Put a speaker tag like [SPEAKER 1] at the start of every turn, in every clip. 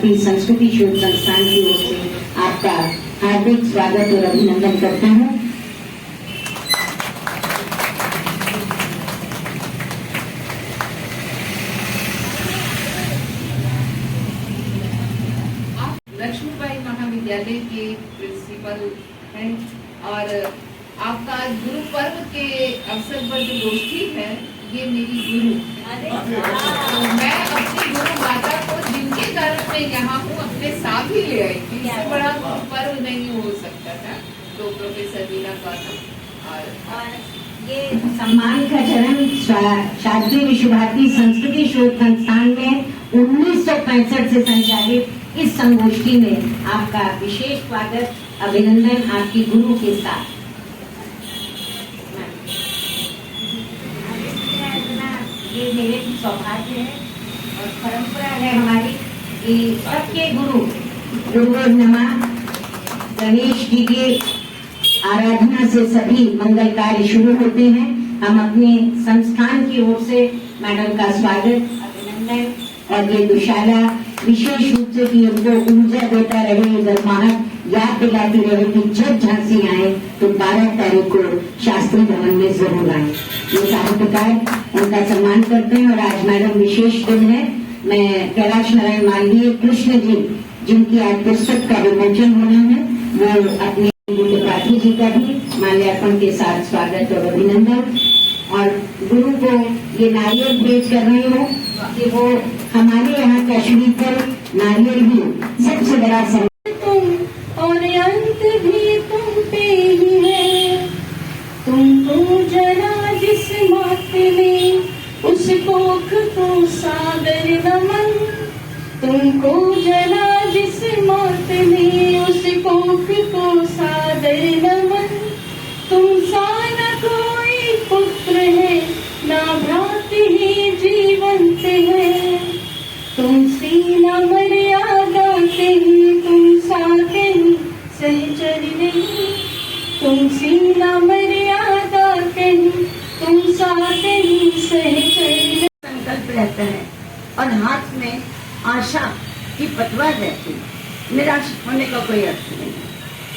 [SPEAKER 1] भारती संस्कृति शोध संस्थान की ओर से आपका हार्दिक स्वागत और अभिनंदन करता हूँ।
[SPEAKER 2] लक्ष्मीबाई महाविद्यालय के प्रिंसिपल हैं और आपका गुरु पर्व के अवसर पर जो गोष्ठी है ये मेरी गुरु, तो मैं अपनी गुरु माता को जिनके कारण मैं यहाँ हूँ अपने साथ ही ले आई थी। इससे बड़ा गुरु पर्व नहीं हो सकता था। तो प्रोफेसर वीना गौतम
[SPEAKER 1] और ये सम्मान का चरण शास्त्री विश्व भारती संस्कृति शोध संस्थान में 1965 से संचालित इस संगोष्ठी में आपका विशेष स्वागत अभिनंदन आपकी गुरु के साथ। ये मेरे सौभाग्य है और परंपरा है हमारी कि सबके गुरु नमः गणेश जी की आराधना से सभी मंगल कार्य शुरू होते हैं। हम अपने संस्थान की ओर से मैडम का स्वागत अभिनंदन और ये दुशाला विशेष रूप से कि उनको ऊर्जा देता रहे, गर्माहट याद दिलाती रहे कि जब झांसी आए तो 12 तारीख को शास्त्री भवन में जरूर आए। ये साहित्यकार उनका सम्मान करते हैं और आज मैडम विशेष दिन है। मैं कैलाश नारायण मालवीय कृष्ण जी जिनकी आज पुस्तक का विमोचन होना है, वो अपने त्रिपाठी जी का भी माल्यार्पण के साथ स्वागत और अभिनंदन। और गुरु को ये नारियल भेंट कर रही हूँ कि वो हमारे यहाँ कश्मीर पर नारियल ही सबसे बड़ा
[SPEAKER 3] तुम और अंत भी तुम पे ही है। तुमको जरा जिस माथे में उस कोख को सादर नमन। तुमको जरा जिस माथे में उस कोख को सादर नमन। तुम सा न कोई पुत्र है ना भ्रात ही जीवंत है। तुम सी न मर्यादा कहीं तुम सा कहीं सहचर नहीं। तुम सी न मर्यादा कहीं तुम सा कहीं सहचर।
[SPEAKER 4] संकल्प रहता है और हाथ में आशा की पतवार रहती है। निराश होने का कोई अर्थ नहीं।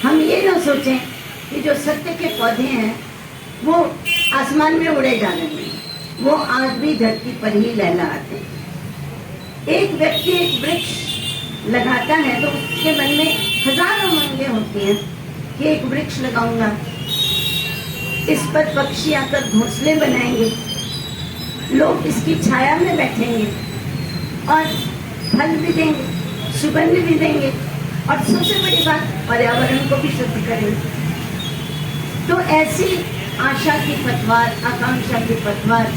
[SPEAKER 4] हम ये ना सोचें कि जो सत्य के पौधे हैं वो आसमान में उड़े जा रहे हैं, वो आज भी धरती पर ही लहलहाते हैं। एक व्यक्ति एक वृक्ष लगाता है तो उसके मन में हजारों उमंगें होती हैं कि एक वृक्ष लगाऊंगा, इस पर पक्षी आकर घोंसले बनाएंगे, लोग इसकी छाया में बैठेंगे और फल भी देंगे, सुगंध भी देंगे और सबसे बड़ी बात पर्यावरण को भी शुद्ध करेंगे। तो ऐसी आशा की पतवार, आकांक्षा की पतवार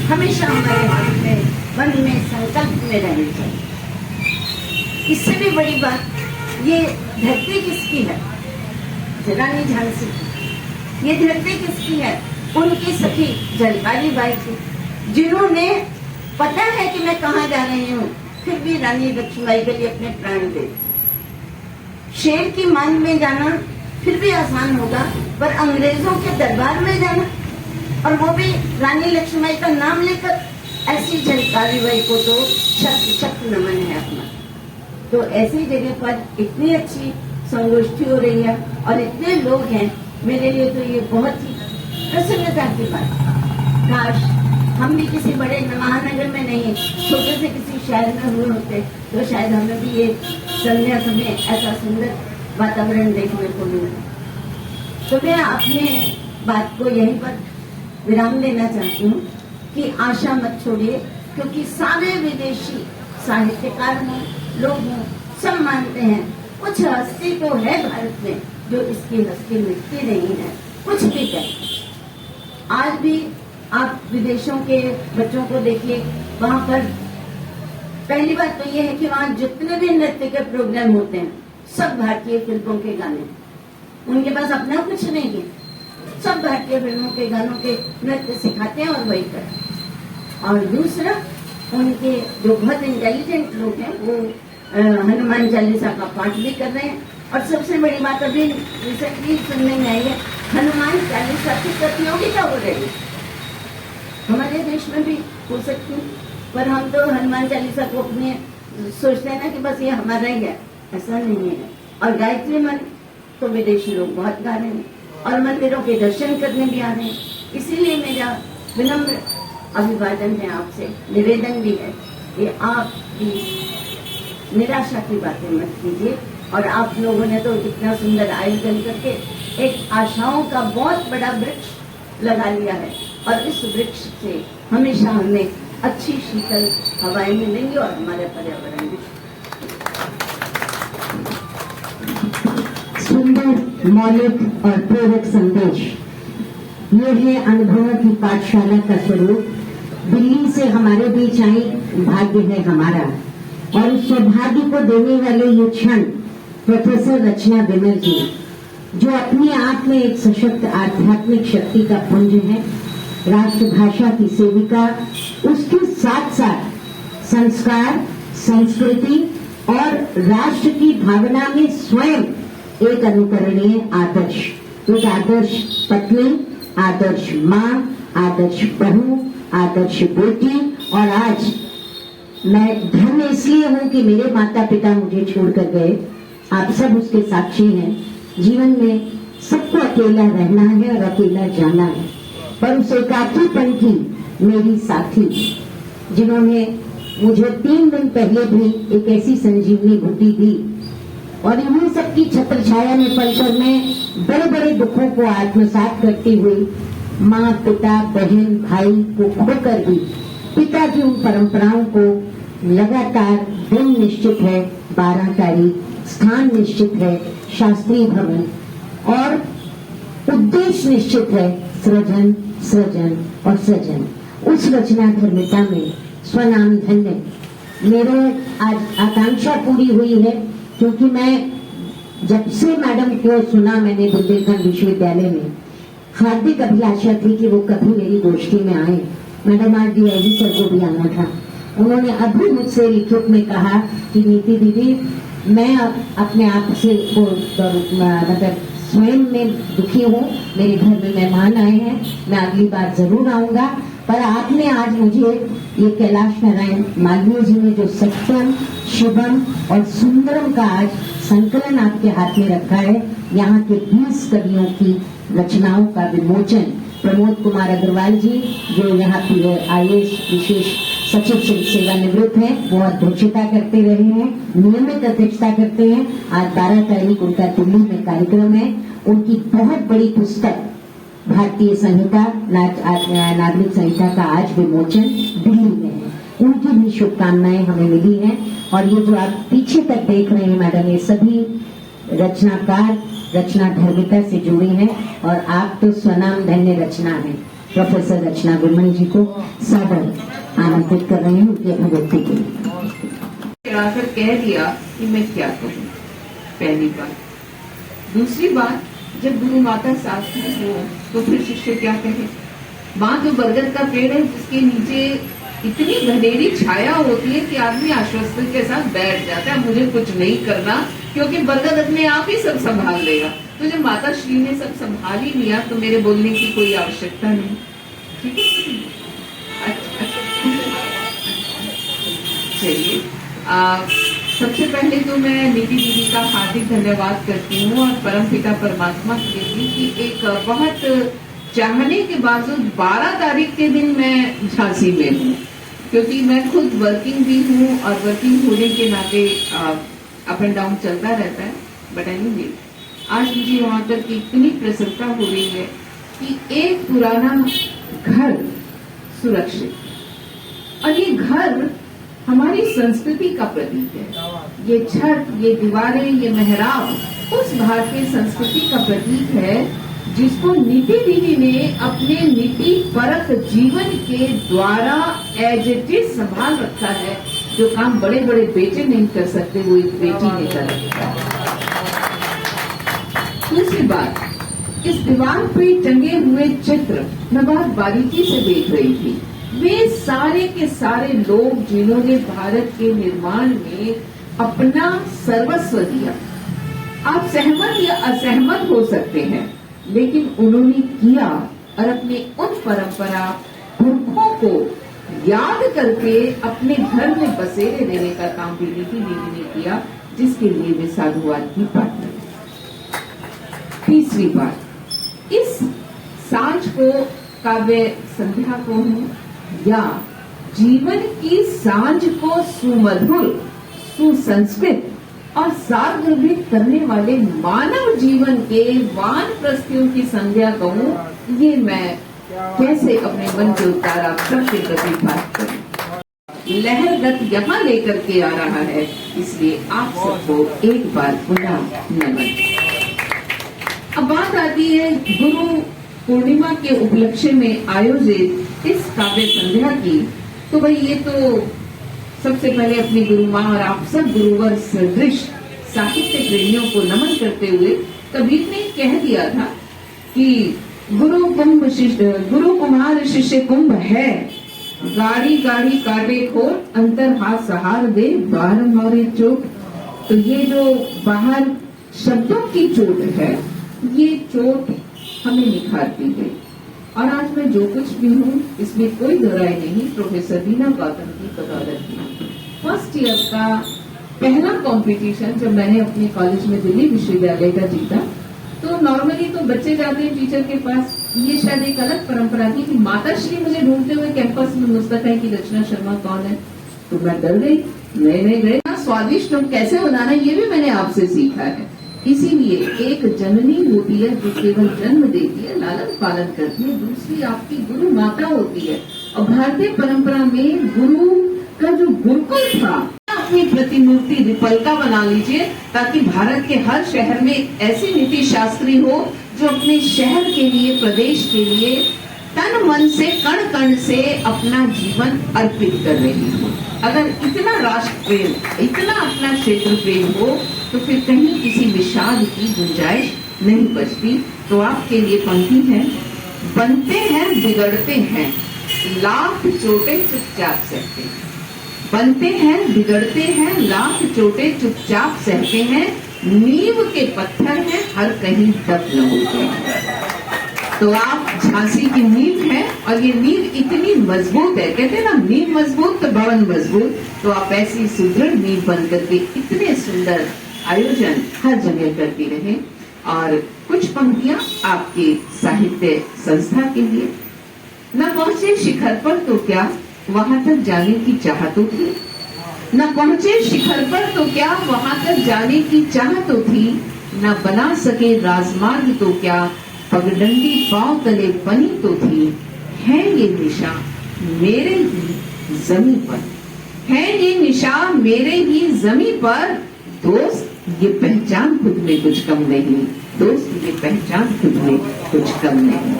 [SPEAKER 4] हमेशा हमारे हाथ में, मन में, संकल्प में रहनी चाहिए। इससे भी बड़ी बात, ये धरती किसकी है? रानी झांसी की। ये धरती किसकी है? उनकी सखी झलकारी बाई की, जिन्होंने पता है कि मैं कहाँ जा रही हूँ फिर भी रानी लक्ष्मीबाई के लिए अपने प्राण दे। शेर की मांग में जाना फिर भी आसान होगा, पर अंग्रेजों के दरबार में जाना और वो भी रानी लक्ष्मीबाई का नाम लेकर, ऐसी झलकारी बाई को तो शत नमन है अपना। तो ऐसी जगह पर इतनी अच्छी संगोष्ठी हो रही है और इतने लोग हैं, मेरे लिए तो ये बहुत ही प्रसन्नता की बात। काश हम भी किसी बड़े महानगर में नहीं, छोटे से किसी शहर में हुए होते तो शायद हमें भी ये संध्या समय ऐसा सुंदर वातावरण देखने को मिला। तो मैं अपने बात को यहीं पर विराम देना चाहती हूँ कि आशा मत छोड़िए, क्योंकि सारे विदेशी साहित्यकार हों, लोग हों, सब मानते हैं कुछ हस्ती तो है भारत में जो इसकी हस्ती मिटती नहीं है, कुछ भी कहें। आज भी आप विदेशों के बच्चों को देखिए, वहां पर पहली बात तो ये है कि वहां जितने भी नृत्य के प्रोग्राम होते हैं सब भारतीय फिल्मों के गाने, उनके पास अपना कुछ नहीं है, सब भारतीय फिल्मों के गानों के नृत्य सिखाते हैं और वही करते हैं। और दूसरा, उनके जो बहुत इंटेलिजेंट लोग हैं वो हनुमान चालीसा का पाठ भी कर रहे हैं। और सबसे बड़ी बात अभी रिसेंटली सुनने में आई है, हनुमान चालीसा की प्रतियोगिता हो रही है। हमारे देश में भी हो सकती है, पर हम तो हनुमान चालीसा को अपने सोचते हैं ना कि बस ये हमारा ही है, ऐसा नहीं है। और गायत्री मंत्र तो विदेशी लोग बहुत गा रहे हैं और मंदिरों के दर्शन करने भी आ रहे हैं। इसीलिए मेरा विनम्र अभिवादन है आपसे, निवेदन भी है कि आप भी निराशा की बातें मत कीजिए। और आप लोगों ने तो इतना सुंदर आयोजन करके एक आशाओं का बहुत बड़ा वृक्ष लगा लिया है और इस वृक्ष से हमेशा हमें अच्छी शीतल हवाएं मिलेंगी और हमारे पर्यावरण भी।
[SPEAKER 1] सुंदर, मौलिक और प्रेरक संदेश, ये है अनुभवों की पाठशाला का स्वरूप। दिल्ली से हमारे बीच आई भाग्य है हमारा, और उस सौभाग्य को देने वाले ये क्षण प्रोफेसर रचना विमल जी, जो अपने आप में एक सशक्त आध्यात्मिक शक्ति का पुंज है, राष्ट्रभाषा की सेविका, उसके साथ साथ संस्कार, संस्कृति और राष्ट्र की भावना में स्वयं एक अनुकरणीय आदर्श, एक आदर्श पत्नी, आदर्श माँ, आदर्श बहू, आदर्श बेटी। और आज मैं धन्य इसलिए हूं कि मेरे माता पिता मुझे छोड़कर गए, आप सब उसके साक्षी हैं। जीवन में सबको अकेला रहना है और अकेला जाना है, पर उस एकाकीपन की मेरी साथी, जिन्होंने मुझे 3 दिन पहले भी एक ऐसी संजीवनी बूटी दी, और इन्हीं सबकी छत्र छाया में पलकर मैं बड़े बड़े दुखों को आत्मसात करती हुई माँ, पिता, बहन, भाई को खोकर भी पिता की उन परंपराओं को लगातार, दिन निश्चित है 12 तारीख, स्थान निश्चित है शास्त्री भवन, और उद्देश्य निश्चित है सृजन, सृजन और सृजन। उस रचना धर्मिता में स्वनाम धन्य मेरे आज आकांक्षा पूरी हुई है, क्योंकि मैं जब से मैडम को सुना मैंने बुंदेलखंड विश्वविद्यालय में, हार्दिक अभिलाषा थी कि वो कभी मेरी गोष्ठी में आए। मैडम आज डीआईजी सर को भी आना था। उन्होंने अभी मुझसे लिखित में कहा कि नीति दीदी, मैं अपने आप से मतलब स्वयं में दुखी हूँ, मेरे घर में मेहमान आए हैं, मैं अगली बार जरूर आऊंगा, पर आपने आज मुझे ये कैलाश नारायण मालवीय जी ने जो सत्यम, शिवम और सुंदरम का आज संकलन आपके हाथ में रखा है, यहाँ के 20 कवियों की रचनाओं का विमोचन प्रमोद कुमार अग्रवाल जी, जो यहाँ की IAS विशेष सचिव से सेवानिवृत्त हैं, वो अध्यक्षता करते रहे हैं, नियमित अध्यक्षता करते हैं। आज 12 तारीख उनका दिल्ली में कार्यक्रम है। उनकी बहुत बड़ी पुस्तक भारतीय संहिता, नागरिक संहिता का आज विमोचन दिल्ली में है। उनकी भी शुभकामनाएं हमें मिली हैं। और ये जो आप पीछे तक देख रहे हैं मैडम, ये सभी रचनाकार रचना धर्मिता से जुड़ी हैं, और आप तो स्वनाम धन्य रचना है। प्रोफेसर रचना विमल जी को सादर आमंत्रित कर रहे हैं उनकी अभिव्यक्ति के लिए।
[SPEAKER 2] आकर कह दिया कि मैं क्या कहूँ, पहली बात। दूसरी बात, जब गुरु माता साथ में हो तो फिर शिष्य क्या कहे। माँ जो बरगद का पेड़ है जिसके नीचे इतनी घनेरी छाया होती है कि आदमी आश्वस्त के साथ बैठ जाता है, मुझे कुछ नहीं करना क्योंकि बरगद अपने आप ही सब संभाल लेगा। तो जब माता श्री ने सब संभाल ही लिया तो मेरे बोलने की कोई आवश्यकता नहीं। ठीक है, चलिए, सबसे पहले तो मैं नीति दीदी का हार्दिक धन्यवाद करती हूँ और परमपिता परमात्मा के लिए कि एक बहुत चाहने के बावजूद 12 तारीख के दिन मैं झांसी में हूँ, क्योंकि मैं खुद वर्किंग भी हूँ और वर्किंग होने के नाते अप एंड डाउन चलता रहता है। बट एनीवे, आज मुझे वहां पर की इतनी प्रसन्नता हो रही है कि एक पुराना घर सुरक्षित, और ये घर हमारी संस्कृति का प्रतीक है। ये छत, ये दीवारें, ये मेहराब उस भारतीय संस्कृति का प्रतीक है जिसको नीति दीदी ने अपने नीति परक जीवन के द्वारा एज इट इज संभाल रखा है। जो काम बड़े बड़े बेटे नहीं कर सकते वो एक बेटी ने कर रखा है। दूसरी बात, इस दीवार पे टंगे हुए चित्र मैं बहुत बारीकी से देख रही थी। वे सारे के सारे लोग जिन्होंने भारत के निर्माण में अपना सर्वस्व दिया। आप सहमत या असहमत हो सकते हैं, लेकिन उन्होंने किया और अपने उन परंपरा पुरखों को याद करके अपने घर में बसेरे रहने का काम पीढ़ी ने किया, जिसके लिए वे साधुवाद की पात्र। तीसरी बात, इस सांझ को काव्य संध्या को हूँ या जीवन की सांझ को सुमधुर, सुसंस्कृत और सार्वभौमिक करने वाले मानव जीवन के वानप्रस्थियों की संध्या कहूँ, ये मैं कैसे अपने मन के उतार आप सबके प्रति बात करूं। लहरगत यहाँ लेकर के आ रहा है, इसलिए आप सबको एक बार पुनः नमन। अब बात आती है गुरु पूर्णिमा के उपलक्ष्य में आयोजित इस काव्य संध्या की। तो भाई ये तो सबसे पहले अपनी गुरु माँ और आप सब गुरुवर सदृश साहित्य प्रेमियों को नमन करते हुए कबीर ने कह दिया था कि गुरु कुम्हार शिष्य कुंभ है, गाड़ी गाड़ी काटे खोर, अंतर हाथ सहार दे, बाहर मारे चोट। तो ये जो बाहर शब्दों की चोट है, ये चोट हमें निखारती है। और आज मैं जो कुछ भी हूँ इसमें कोई दो राय नहीं, प्रोफेसर बीना गौतम की बदौलत की। फर्स्ट ईयर का पहला कंपटीशन जब मैंने अपने कॉलेज में दिल्ली विश्वविद्यालय का जीता, तो नॉर्मली तो बच्चे जाते हैं टीचर के पास, ये शायद एक अलग परंपरा थी कि माताश्री मुझे ढूंढते हुए कैंपस में मुस्तक कि रचना शर्मा कौन है। तो मैं डर गई, नए गए। स्वादिष्ट कैसे बनाना ये भी मैंने आपसे सीखा है। इसीलिए एक जननी होती है जो केवल जन्म देती है, लालन पालन करती है, दूसरी आपकी गुरु माता होती है। और भारतीय परंपरा में गुरु का जो गुरुकुल था, अपनी प्रतिमूर्ति रिपल्का बना लीजिए, ताकि भारत के हर शहर में ऐसी नीति शास्त्री हो जो अपने शहर के लिए, प्रदेश के लिए तन मन से, कण कण से अपना जीवन अर्पित कर रही हो। अगर इतना राष्ट्र प्रेम, इतना अपना क्षेत्र प्रेम हो, तो फिर कहीं किसी विषाद की गुंजाइश नहीं बचती। तो आपके लिए पंक्ति है, बनते हैं बिगड़ते हैं, लाख चोटें चुपचाप सहते हैं। बनते हैं बिगड़ते हैं, लाख चोटें चुपचाप सहते हैं, नींव के पत्थर हैं, हर कहीं दफन होते हैं। तो आप झांसी की नींव है, और ये नींव इतनी मजबूत है, कहते हैं ना नींव मजबूत तो भवन मजबूत। तो आप ऐसी सुदृढ़ नींव बन करके इतने सुंदर आयोजन हर जगह करती रहे। और कुछ पंक्तियां आपके साहित्य संस्था के लिए। न पहुंचे शिखर पर तो क्या, वहां तक जाने की चाह तो थी। न पहुंचे शिखर पर तो क्या, वहां तक जाने की चाह तो थी। न बना सके राजमार्ग तो क्या, पगडंडी पांव तले बनी तो थी। है ये निशा मेरे ही जमी पर, है ये निशा मेरे ही जमी पर। दोस्त ये पहचान खुद में कुछ कम नहीं, दोस्त ये पहचान खुद में कुछ कम नहीं।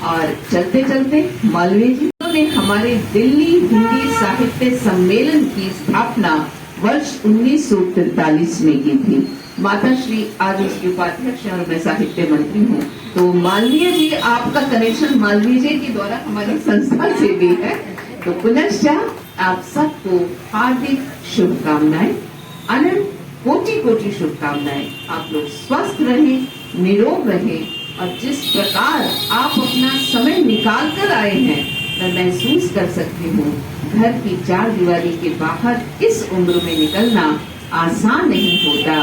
[SPEAKER 2] और चलते चलते मालवीय जी ने हमारे दिल्ली हिंदी साहित्य सम्मेलन की स्थापना वर्ष 1943 में की थी। माता श्री आज उसके उपाध्यक्ष और मैं साहित्य मंत्री हूँ। तो मालवीय जी, आपका कनेक्शन मालवीय जी के द्वारा हमारी संस्था से भी है। तो पुनश्च आप सबको हार्दिक शुभकामनाएं, अनंत कोटि कोटि शुभकामनाएं। आप लोग स्वस्थ रहें, निरोग रहें, और जिस प्रकार आप अपना समय निकाल कर आए हैं, मैं महसूस कर सकती हूँ घर की चार दीवारी के बाहर इस उम्र में निकलना आसान नहीं होता।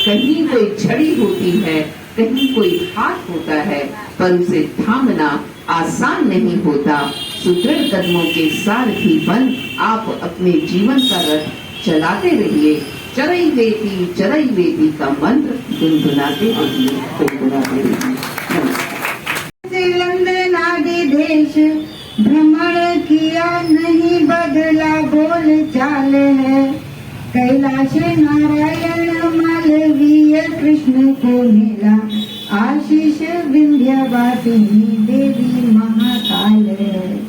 [SPEAKER 2] कहीं कोई छड़ी होती है, कहीं कोई हाथ होता है, पर उसे थामना आसान नहीं होता। सुदृढ़ कदमों के सारथी बन आप अपने जीवन का रथ चलाते रहिए। चरई वेती का मंत्र गुनगुनाते रहिए, गुनगुनाते रहिए।
[SPEAKER 3] लंदन आदि देश भ्रमण किया, नहीं बदला बोल चाल है। कैलाश नारायण मालवीय कृष्ण को मिला, आशीष विंध्यवासिनी देवी महाकाल है।